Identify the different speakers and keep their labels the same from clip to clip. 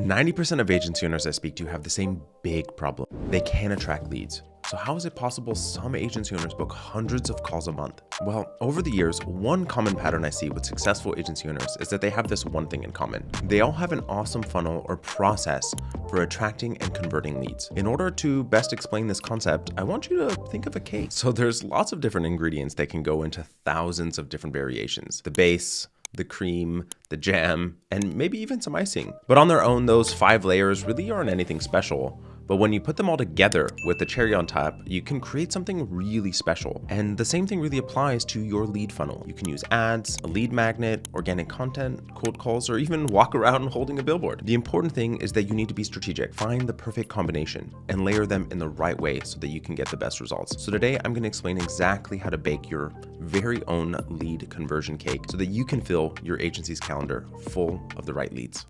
Speaker 1: 90% of agency owners I speak to have the same big problem. They can't attract leads. So how is it possible some agency owners book hundreds of calls a month? Well, over the years, one common pattern I see with successful agency owners is that they have this one thing in common. They all have an awesome funnel or process for attracting and converting leads. In order to best explain this concept, I want you to think of a cake. So there's lots of different ingredients that can go into thousands of different variations. The base, the cream, the jam, and maybe even some icing. But on their own, those 5 layers really aren't anything special. But when you put them all together with the cherry on top, you can create something really special. And the same thing really applies to your lead funnel. You can use ads, a lead magnet, organic content, cold calls, or even walk around holding a billboard. The important thing is that you need to be strategic. Find the perfect combination and layer them in the right way so that you can get the best results. So today I'm going to explain exactly how to bake your very own lead conversion cake so that you can fill your agency's calendar full of the right leads.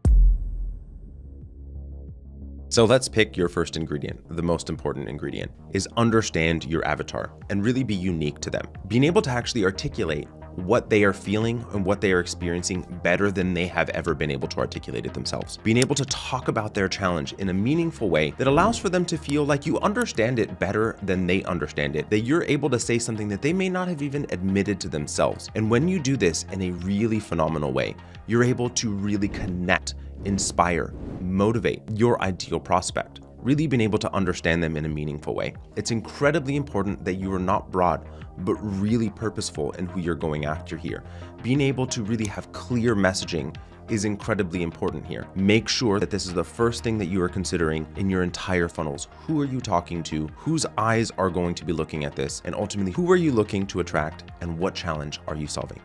Speaker 1: So let's pick your first ingredient. The most important ingredient is understand your avatar and really be unique to them. Being able to actually articulate what they are feeling and what they are experiencing better than they have ever been able to articulate it themselves. Being able to talk about their challenge in a meaningful way that allows for them to feel like you understand it better than they understand it, that you're able to say something that they may not have even admitted to themselves. And when you do this in a really phenomenal way, you're able to really connect, inspire, motivate your ideal prospect, really being able to understand them in a meaningful way. It's incredibly important that you are not broad, but really purposeful in who you're going after here. Being able to really have clear messaging is incredibly important here. Make sure that this is the first thing that you are considering in your entire funnels. Who are you talking to? Whose eyes are going to be looking at this? And ultimately, who are you looking to attract? And what challenge are you solving?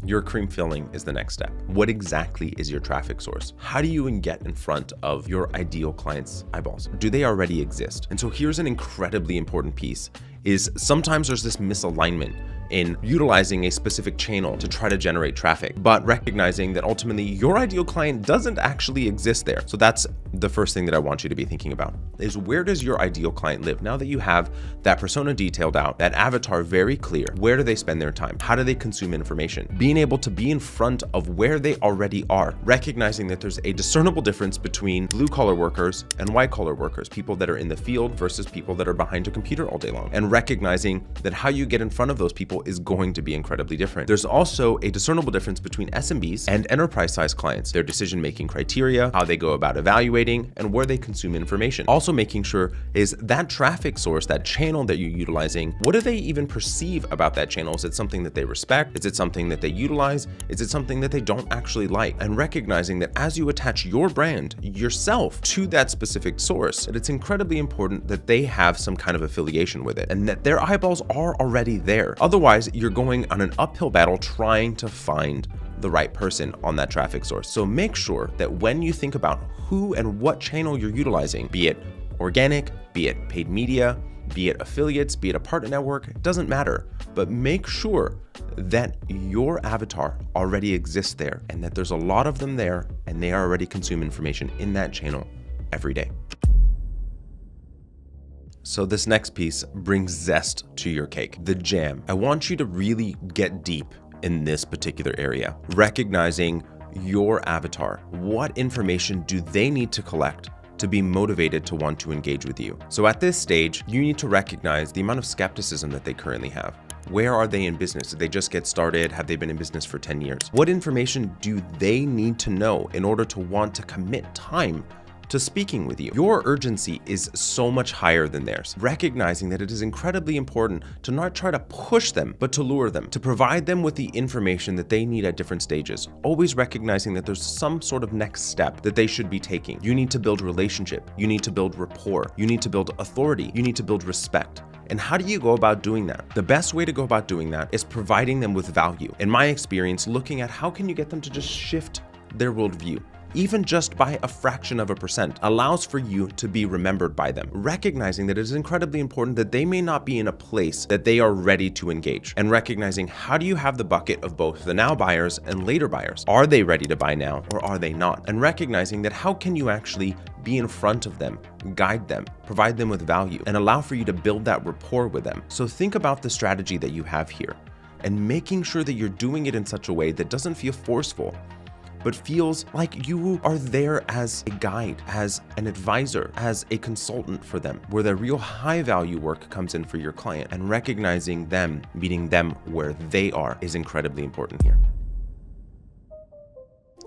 Speaker 1: Your cream filling is the next step. What exactly is your traffic source? How do you get in front of your ideal client's eyeballs? Do they already exist? And so here's an incredibly important piece is sometimes there's this misalignment in utilizing a specific channel to try to generate traffic, but recognizing that ultimately your ideal client doesn't actually exist there. So that's the first thing that I want you to be thinking about is where does your ideal client live? Now that you have that persona detailed out, that avatar very clear, where do they spend their time? How do they consume information? Being able to be in front of where they already are, recognizing that there's a discernible difference between blue collar workers and white collar workers, people that are in the field versus people that are behind a computer all day long, and recognizing that how you get in front of those people is going to be incredibly different. There's also a discernible difference between SMBs and enterprise-sized clients, their decision-making criteria, how they go about evaluating, and where they consume information. Also making sure is that traffic source, that channel that you're utilizing, what do they even perceive about that channel? Is it something that they respect? Is it something that they utilize? Is it something that they don't actually like? And recognizing that as you attach your brand, yourself, to that specific source, that it's incredibly important that they have some kind of affiliation with it and that their eyeballs are already there. Otherwise, you're going on an uphill battle trying to find the right person on that traffic source. So make sure that when you think about who and what channel you're utilizing, be it organic, be it paid media, be it affiliates, be it a partner network, it doesn't matter. But make sure that your avatar already exists there and that there's a lot of them there and they already consume information in that channel every day. So this next piece brings zest to your cake, the jam. I want you to really get deep in this particular area, recognizing your avatar. What information do they need to collect to be motivated to want to engage with you? So at this stage, you need to recognize the amount of skepticism that they currently have. Where are they in business? Did they just get started? Have they been in business for 10 years? What information do they need to know in order to want to commit time to speaking with you? Your urgency is so much higher than theirs. Recognizing that it is incredibly important to not try to push them, but to lure them, to provide them with the information that they need at different stages. Always recognizing that there's some sort of next step that they should be taking. You need to build relationship. You need to build rapport. You need to build authority. You need to build respect. And how do you go about doing that? The best way to go about doing that is providing them with value. In my experience, looking at how can you get them to just shift their worldview. Even just by a fraction of a percent allows for you to be remembered by them, recognizing that it is incredibly important that they may not be in a place that they are ready to engage, and recognizing how do you have the bucket of both the now buyers and later buyers? Are they ready to buy now or are they not? And recognizing that how can you actually be in front of them, guide them, provide them with value, and allow for you to build that rapport with them. So think about the strategy that you have here and making sure that you're doing it in such a way that doesn't feel forceful, but feels like you are there as a guide, as an advisor, as a consultant for them, where the real high value work comes in for your client. And recognizing them, meeting them where they are, is incredibly important here.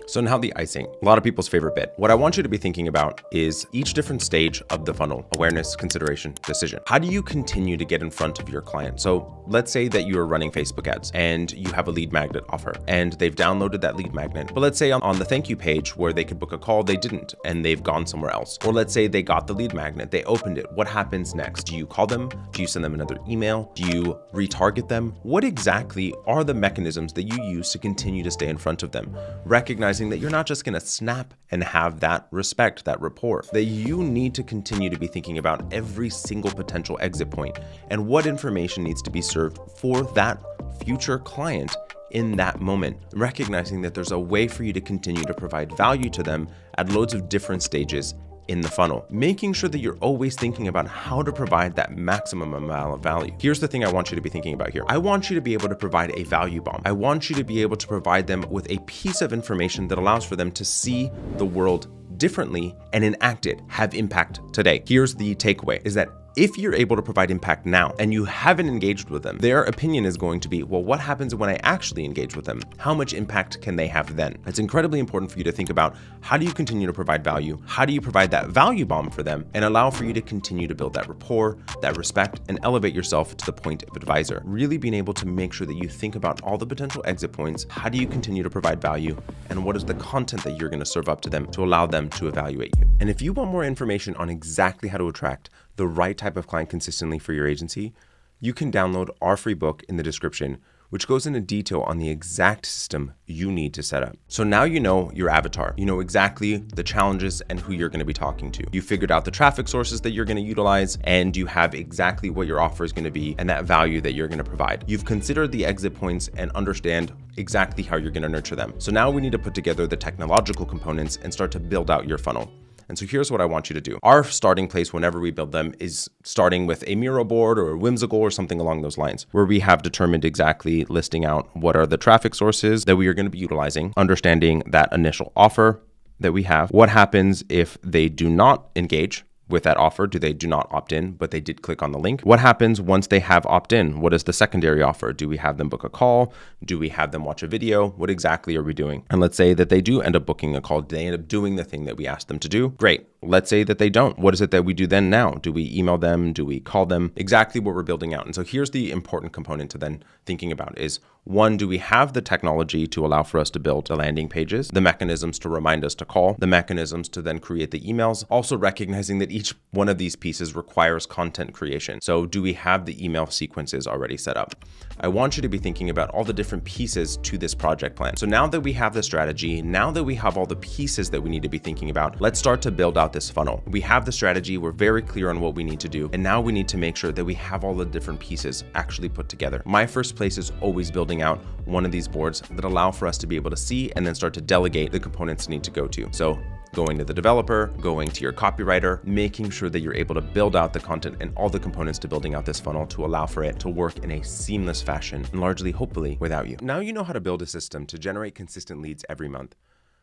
Speaker 1: So now the icing, a lot of people's favorite bit. What I want you to be thinking about is each different stage of the funnel: awareness, consideration, decision. How do you continue to get in front of your client? So let's say that you are running Facebook ads and you have a lead magnet offer and they've downloaded that lead magnet. But let's say on the thank you page where they could book a call, they didn't, and they've gone somewhere else. Or let's say they got the lead magnet, they opened it. What happens next? Do you call them? Do you send them another email? Do you retarget them? What exactly are the mechanisms that you use to continue to stay in front of them? Recognizing that you're not just going to snap and have that respect, that rapport, that you need to continue to be thinking about every single potential exit point and what information needs to be served for that future client in that moment, recognizing that there's a way for you to continue to provide value to them at loads of different stages in the funnel, making sure that you're always thinking about how to provide that maximum amount of value. Here's the thing I want you to be thinking about here. I want you to be able to provide a value bomb. I want you to be able to provide them with a piece of information that allows for them to see the world differently and enact it, have impact today. Here's the takeaway, is that if you're able to provide impact now and you haven't engaged with them, their opinion is going to be, well, what happens when I actually engage with them? How much impact can they have then? It's incredibly important for you to think about, how do you continue to provide value? How do you provide that value bomb for them and allow for you to continue to build that rapport, that respect, and elevate yourself to the point of advisor? Really being able to make sure that you think about all the potential exit points. How do you continue to provide value? And what is the content that you're going to serve up to them to allow them to evaluate you? And if you want more information on exactly how to attract the right type of client consistently for your agency, you can download our free book in the description, which goes into detail on the exact system you need to set up. So now you know your avatar, you know exactly the challenges and who you're going to be talking to. You figured out the traffic sources that you're going to utilize, and you have exactly what your offer is going to be and that value that you're going to provide. You've considered the exit points and understand exactly how you're going to nurture them. So now we need to put together the technological components and start to build out your funnel. And so here's what I want you to do. Our starting place whenever we build them is starting with a Miro board or a Whimsical or something along those lines, where we have determined exactly listing out what are the traffic sources that we are going to be utilizing, understanding that initial offer that we have. What happens if they do not engage with that offer? Do they not opt in, but they did click on the link? What happens once they have opt in? What is the secondary offer? Do we have them book a call? Do we have them watch a video? What exactly are we doing? And let's say that they do end up booking a call. Do they end up doing the thing that we asked them to do? Great. Let's say that they don't. What is it that we do then now? Do we email them? Do we call them? Exactly what we're building out. And so here's the important component to then thinking about is, one, do we have the technology to allow for us to build the landing pages, the mechanisms to remind us to call, the mechanisms to then create the emails, also recognizing that each one of these pieces requires content creation. So do we have the email sequences already set up? I want you to be thinking about all the different pieces to this project plan. So now that we have the strategy, now that we have all the pieces that we need to be thinking about, let's start to build out this funnel. We have the strategy, we're very clear on what we need to do, and now we need to make sure that we have all the different pieces actually put together. My first place is always building out one of these boards that allow for us to be able to see and then start to delegate the components need to go to. So going to the developer, going to your copywriter, making sure that you're able to build out the content and all the components to building out this funnel to allow for it to work in a seamless fashion and largely, hopefully, without you. Now you know how to build a system to generate consistent leads every month.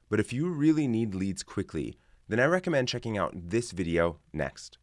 Speaker 1: But if you really need leads quickly, then I recommend checking out this video next.